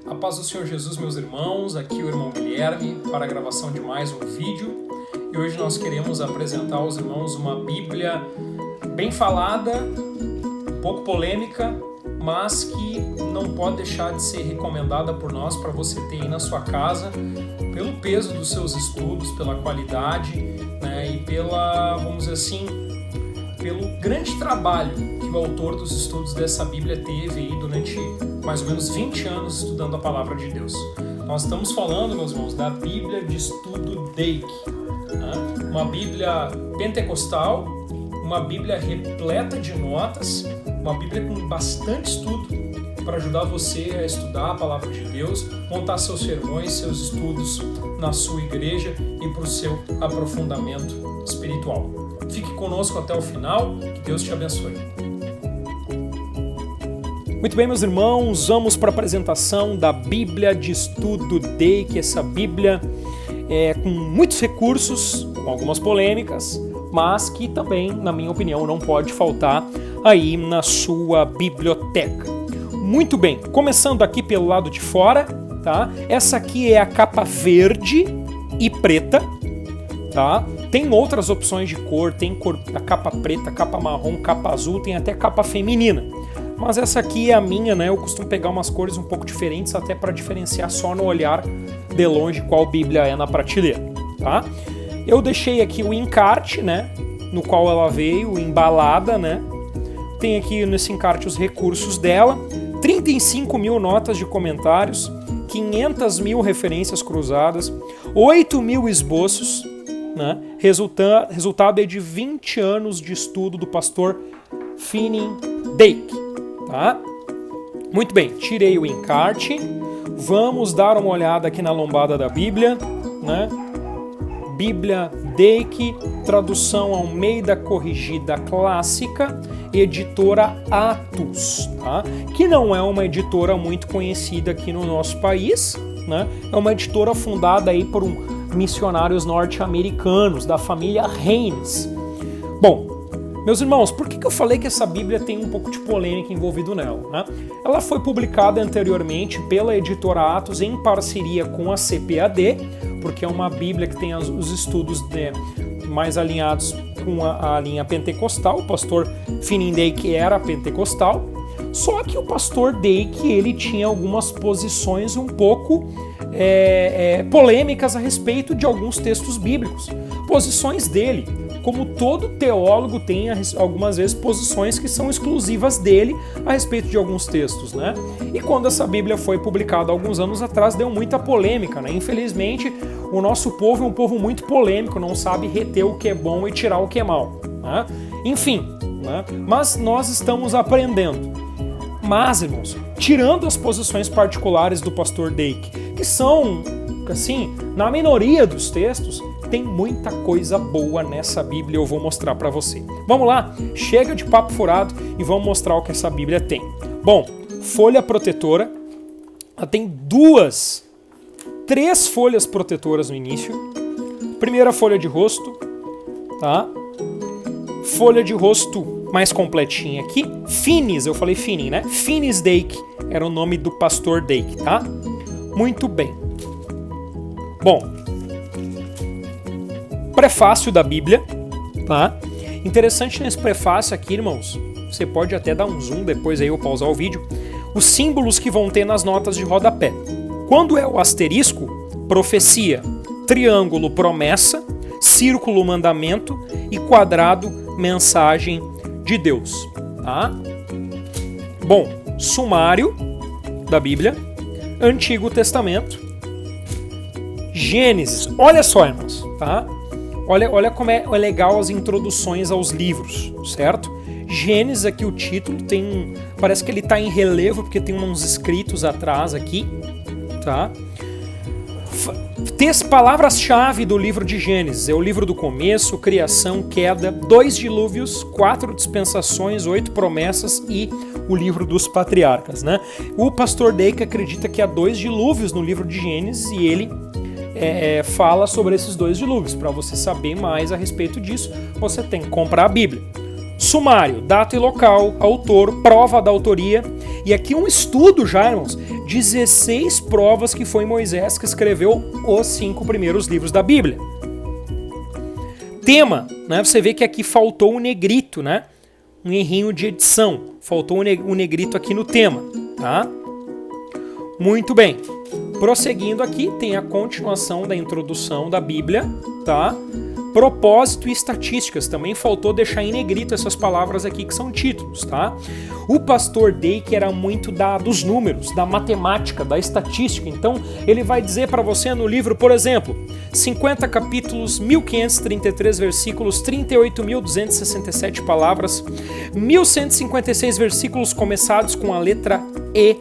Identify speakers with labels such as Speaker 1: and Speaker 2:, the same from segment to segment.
Speaker 1: A paz do Senhor Jesus, meus irmãos, aqui o irmão Guilherme para a gravação de mais um vídeo. E hoje nós queremos apresentar aos irmãos uma Bíblia bem falada, um pouco polêmica, mas que não pode deixar de ser recomendada por nós para você ter aí na sua casa, pelo peso dos seus estudos, pela qualidade, né, e vamos dizer assim, pelo grande trabalho que o autor dos estudos dessa Bíblia teve aí durante mais ou menos 20 anos estudando a Palavra de Deus. Nós estamos falando, meus irmãos, da Bíblia de Estudo Dake, né? Uma Bíblia pentecostal, uma Bíblia repleta de notas, uma Bíblia com bastante estudo para ajudar você a estudar a Palavra de Deus, montar seus sermões, seus estudos na sua igreja e para o seu aprofundamento espiritual. Fique conosco até o final, que Deus te abençoe. Muito bem, meus irmãos, vamos para a apresentação da Bíblia de Estudo Dake, essa Bíblia com muitos recursos, com algumas polêmicas, mas que também, na minha opinião, não pode faltar aí na sua biblioteca. Muito bem, começando aqui pelo lado de fora, tá? Essa aqui é a capa verde e preta, tá? Tem outras opções de cor, tem a capa preta, capa marrom, capa azul, tem até capa feminina. Mas essa aqui é a minha, né? Eu costumo pegar umas cores um pouco diferentes até para diferenciar só no olhar de longe qual Bíblia é na prateleira, tá? Eu deixei aqui o encarte, né? No qual ela veio, embalada, né? Tem aqui nesse encarte os recursos dela, 35 mil notas de comentários, 500 mil referências cruzadas, 8 mil esboços, né? Resultado é de 20 anos de estudo do pastor Finney Dake, tá? Muito bem, tirei o encarte, vamos dar uma olhada aqui na lombada da Bíblia, né? Bíblia Dake, tradução Almeida Corrigida Clássica, editora Atos, tá? Que não é uma editora muito conhecida aqui no nosso país, né? É uma editora fundada aí por missionários norte-americanos, da família Haynes. Bom, meus irmãos, por que eu falei que essa Bíblia tem um pouco de polêmica envolvido nela, né? Ela foi publicada anteriormente pela editora Atos em parceria com a CPAD, porque é uma Bíblia que tem os estudos mais alinhados com a linha pentecostal. O pastor Finney Dake era pentecostal, só que o pastor Dake ele tinha algumas posições um pouco polêmicas a respeito de alguns textos bíblicos. Posições dele, como todo teólogo tem algumas vezes posições que são exclusivas dele a respeito de alguns textos, né? E quando essa Bíblia foi publicada alguns anos atrás, deu muita polêmica, né? Infelizmente, o nosso povo é um povo muito polêmico, não sabe reter o que é bom e tirar o que é mal, né? Enfim, né? Mas nós estamos aprendendo. Mas, irmãos, tirando as posições particulares do pastor Dake, que são, assim, na minoria dos textos, tem muita coisa boa nessa Bíblia, eu vou mostrar para você. Vamos lá, chega de papo furado e vamos mostrar o que essa Bíblia tem. Bom, folha protetora, ela tem três folhas protetoras no início. Primeira folha de rosto, tá? Folha de rosto mais completinha aqui. Finis, eu falei Finney, né? Finis Dake era o nome do pastor Dake, tá? Muito bem. Bom, prefácio da Bíblia, tá? Interessante nesse prefácio aqui, irmãos, você pode até dar um zoom depois aí eu pausar o vídeo, os símbolos que vão ter nas notas de rodapé. Quando é o asterisco, profecia, triângulo, promessa, círculo, mandamento e quadrado, mensagem de Deus, tá? Bom, sumário da Bíblia, Antigo Testamento, Gênesis, olha só, irmãos, tá? Olha como é legal as introduções aos livros, certo? Gênesis aqui o título parece que ele está em relevo porque tem uns escritos atrás aqui, tá? Palavras-chave do livro de Gênesis é o livro do começo, criação, queda, 2 dilúvios, 4 dispensações, 8 promessas e o livro dos patriarcas, né? O pastor Dake acredita que há 2 dilúvios no livro de Gênesis e ele fala sobre esses 2 dilúvios. Para você saber mais a respeito disso, você tem que comprar a Bíblia. Sumário, data e local, autor, prova da autoria. E aqui um estudo já, irmãos, 16 provas que foi Moisés que escreveu os 5 primeiros livros da Bíblia. Tema, né? Você vê que aqui faltou o negrito, né? Um errinho de edição. Faltou o negrito aqui no tema, tá? Muito bem. Prosseguindo aqui, tem a continuação da introdução da Bíblia, tá? Propósito e estatísticas. Também faltou deixar em negrito essas palavras aqui que são títulos, tá? O pastor Dake era muito dos números, da matemática, da estatística. Então, ele vai dizer para você no livro, por exemplo, 50 capítulos, 1533 versículos, 38.267 palavras, 1156 versículos começados com a letra E,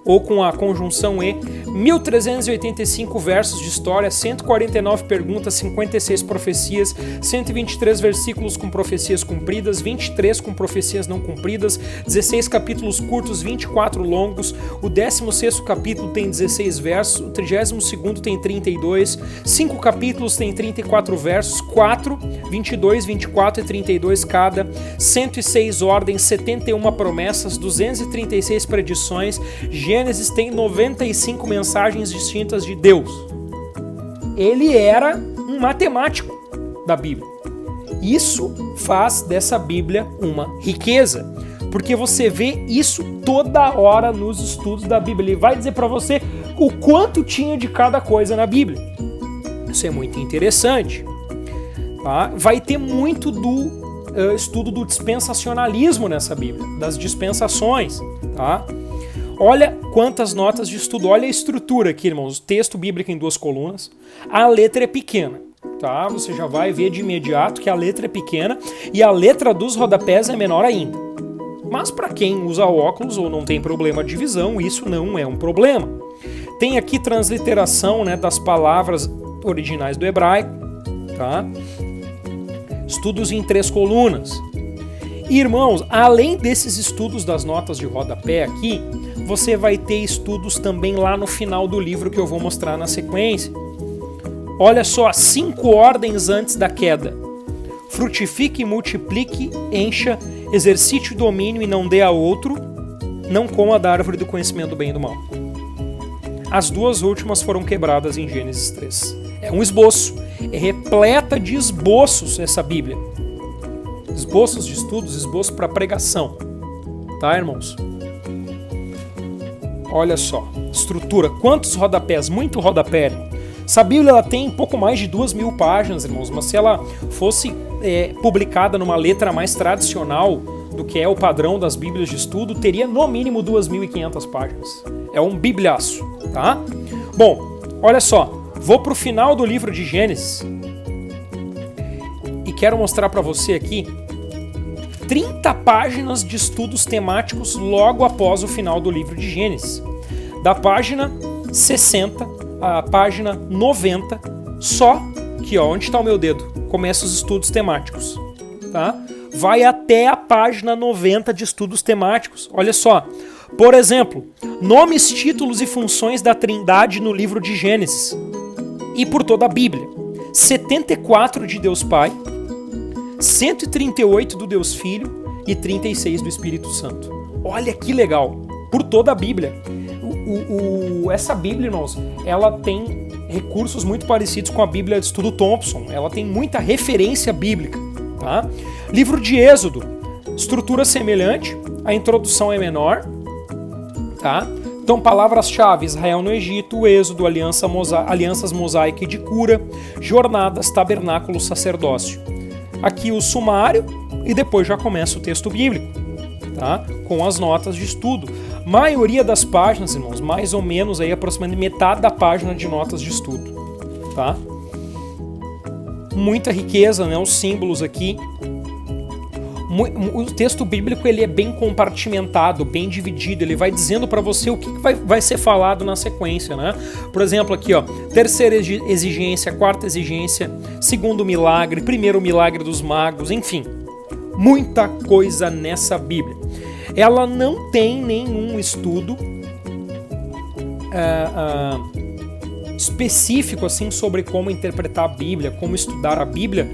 Speaker 1: ou com a conjunção E, 1.385 versos de história, 149 perguntas, 56 profecias, 123 versículos com profecias cumpridas, 23 com profecias não cumpridas, 16 capítulos curtos, 24 longos, o 16º capítulo tem 16 versos, o 32º tem 32, 5 capítulos tem 34 versos, 4, 22, 24 e 32 cada, 106 ordens, 71 promessas, 236 predições, Gênesis tem 95 mensagens distintas de Deus. Ele era um matemático da Bíblia. Isso faz dessa Bíblia uma riqueza, porque você vê isso toda hora nos estudos da Bíblia. Ele vai dizer para você o quanto tinha de cada coisa na Bíblia. Isso é muito interessante. Tá? Vai ter muito do estudo do dispensacionalismo nessa Bíblia, das dispensações, tá? Olha quantas notas de estudo, olha a estrutura aqui, irmãos. Texto bíblico em 2 colunas. A letra é pequena, tá? Você já vai ver de imediato que a letra é pequena e a letra dos rodapés é menor ainda. Mas para quem usa óculos ou não tem problema de visão, isso não é um problema. Tem aqui transliteração, né, das palavras originais do hebraico, tá? Estudos em 3 colunas. Irmãos, além desses estudos das notas de rodapé aqui, você vai ter estudos também lá no final do livro que eu vou mostrar na sequência. Olha só, 5 ordens antes da queda. Frutifique, multiplique, encha, exercite o domínio e não dê a outro, não coma da árvore do conhecimento do bem e do mal. As 2 últimas foram quebradas em Gênesis 3. É um esboço, é repleta de esboços essa Bíblia. Esboços de estudos, esboço para pregação. Tá, irmãos? Olha só, estrutura, quantos rodapés, muito rodapé. Essa Bíblia ela tem pouco mais de 2.000 páginas, irmãos, mas se ela fosse publicada numa letra mais tradicional do que é o padrão das Bíblias de estudo, teria no mínimo 2.500 páginas. É um bibliaço, tá? Bom, olha só, vou para o final do livro de Gênesis e quero mostrar para você aqui 30 páginas de estudos temáticos logo após o final do livro de Gênesis. Da página 60 à página 90, só que onde está o meu dedo? Começa os estudos temáticos. Tá? Vai até a página 90 de estudos temáticos. Olha só. Por exemplo, nomes, títulos e funções da Trindade no livro de Gênesis. E por toda a Bíblia. 74 de Deus Pai, 138 do Deus Filho e 36 do Espírito Santo. Olha que legal! Por toda a Bíblia. Essa Bíblia, irmãos, ela tem recursos muito parecidos com a Bíblia de Estudo Thompson. Ela tem muita referência bíblica. Tá? Livro de Êxodo, estrutura semelhante, a introdução é menor. Tá? Então, palavras-chave: Israel no Egito, Êxodo, alianças mosaica e de cura, jornadas, tabernáculo, sacerdócio. Aqui o sumário e depois já começa o texto bíblico, tá? Com as notas de estudo. Maioria das páginas, irmãos, mais ou menos aí aproximadamente metade da página de notas de estudo, tá? Muita riqueza, né? Os símbolos aqui. O texto bíblico ele é bem compartimentado, bem dividido. Ele vai dizendo para você o que vai ser falado na sequência, né? Por exemplo, aqui, ó, terceira exigência, quarta exigência, segundo milagre, primeiro milagre dos magos, enfim, muita coisa nessa Bíblia. Ela não tem nenhum estudo específico assim sobre como interpretar a Bíblia, como estudar a Bíblia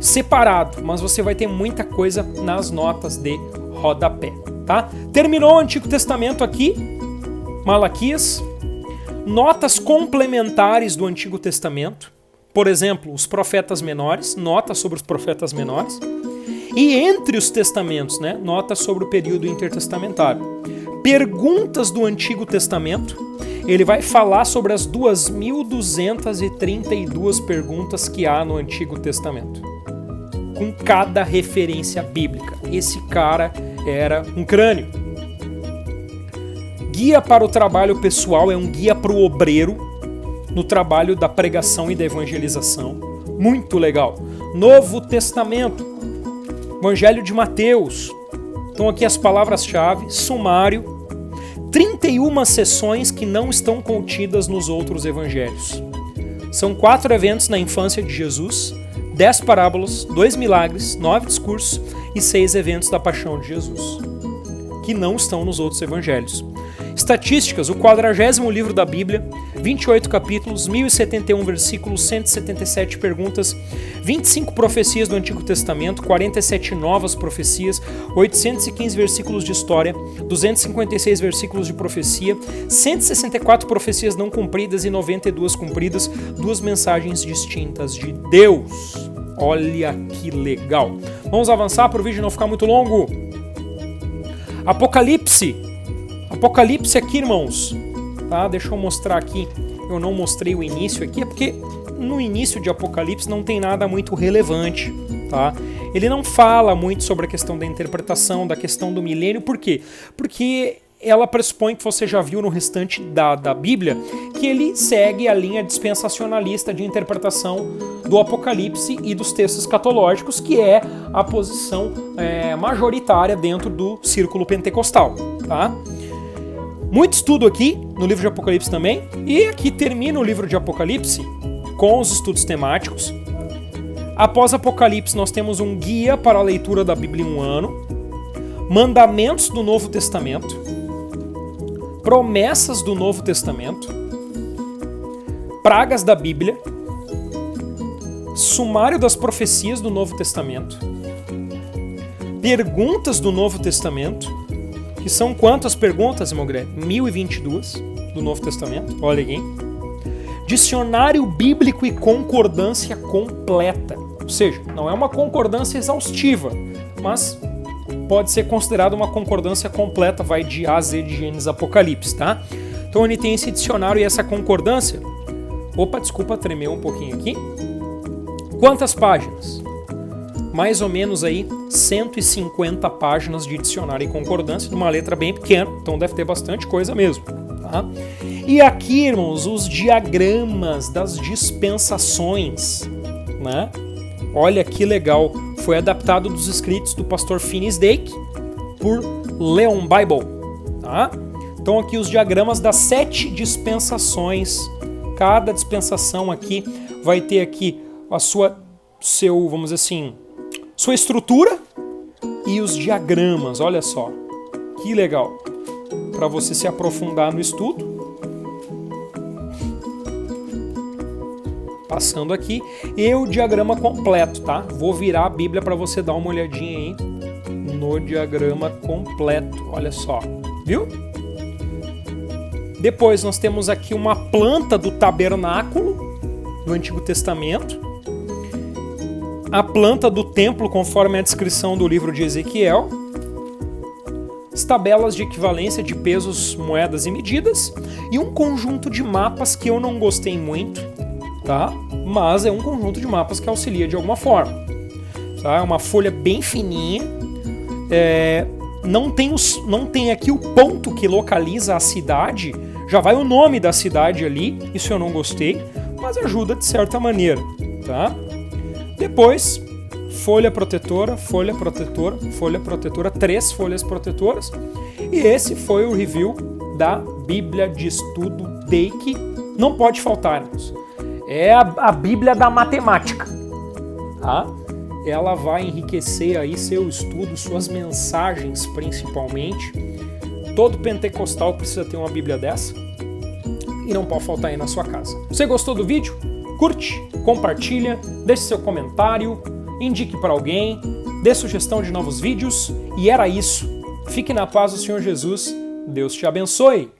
Speaker 1: separado, mas você vai ter muita coisa nas notas de rodapé, tá? Terminou o Antigo Testamento aqui, Malaquias. Notas complementares do Antigo Testamento, por exemplo, os profetas menores, notas sobre os profetas menores. E entre os testamentos, né, notas sobre o período intertestamentário. Perguntas do Antigo Testamento. Ele vai falar sobre as 2.232 perguntas que há no Antigo Testamento, com cada referência bíblica. Esse cara era um crânio. Guia para o trabalho pessoal, é um guia para o obreiro no trabalho da pregação e da evangelização. Muito legal. Novo Testamento, Evangelho de Mateus. Então aqui as palavras-chave, sumário, 31 sessões que não estão contidas nos outros evangelhos. São 4 eventos na infância de Jesus, 10 parábolas, 2 milagres, 9 discursos e 6 eventos da paixão de Jesus, que não estão nos outros evangelhos. Estatísticas, o 40º livro da Bíblia, 28 capítulos, 1071 versículos, 177 perguntas, 25 profecias do Antigo Testamento, 47 novas profecias, 815 versículos de história, 256 versículos de profecia, 164 profecias não cumpridas e 92 cumpridas, 2 mensagens distintas de Deus. Olha que legal. Vamos avançar para o vídeo não ficar muito longo. Apocalipse aqui, irmãos, tá? Deixa eu mostrar aqui, eu não mostrei o início aqui, é porque no início de Apocalipse não tem nada muito relevante, tá? Ele não fala muito sobre a questão da interpretação, da questão do milênio, por quê? Porque ela pressupõe que você já viu no restante da Bíblia, que ele segue a linha dispensacionalista de interpretação do Apocalipse e dos textos escatológicos, que é a posição majoritária dentro do círculo pentecostal, tá? Muito estudo aqui no livro de Apocalipse também, e aqui termina o livro de Apocalipse com os estudos temáticos. Após Apocalipse nós temos um guia para a leitura da Bíblia em um ano, mandamentos do Novo Testamento, promessas do Novo Testamento, pragas da Bíblia, sumário das profecias do Novo Testamento, perguntas do Novo Testamento, que são quantas perguntas, irmão Greg? 1022 do Novo Testamento, olha aqui. Dicionário bíblico e concordância completa. Ou seja, não é uma concordância exaustiva, mas pode ser considerada uma concordância completa, vai de A a Z de Gênesis a Apocalipse, tá? Então ele tem esse dicionário e essa concordância. Opa, desculpa, tremeu um pouquinho aqui. Quantas páginas? Mais ou menos aí 150 páginas de dicionário e concordância, numa letra bem pequena, então deve ter bastante coisa mesmo, tá? E aqui, irmãos, os diagramas das dispensações, né? Olha que legal, foi adaptado dos escritos do pastor Finis Dake por Leon Bible, tá? Então aqui os diagramas das 7 dispensações, cada dispensação aqui vai ter aqui a sua estrutura e os diagramas, olha só, que legal, para você se aprofundar no estudo. Passando aqui, e o diagrama completo, tá? Vou virar a Bíblia para você dar uma olhadinha aí no diagrama completo, olha só, viu? Depois nós temos aqui uma planta do tabernáculo do Antigo Testamento, a planta do templo, conforme a descrição do livro de Ezequiel, as tabelas de equivalência de pesos, moedas e medidas, e um conjunto de mapas que eu não gostei muito, tá? Mas é um conjunto de mapas que auxilia de alguma forma, tá? É uma folha bem fininha, não tem aqui o ponto que localiza a cidade, já vai o nome da cidade ali, isso eu não gostei, mas ajuda de certa maneira, tá? Depois, folha protetora, 3 folhas protetoras. E esse foi o review da Bíblia de Estudo Dake. Não pode faltar, irmãos. É a Bíblia da matemática, tá? Ela vai enriquecer aí seu estudo, suas mensagens principalmente. Todo pentecostal precisa ter uma Bíblia dessa e não pode faltar aí na sua casa. Você gostou do vídeo? Curte, compartilha, deixe seu comentário indique para alguém, dê sugestão de novos vídeos, e era isso. Fique na paz do Senhor Jesus. Deus te abençoe.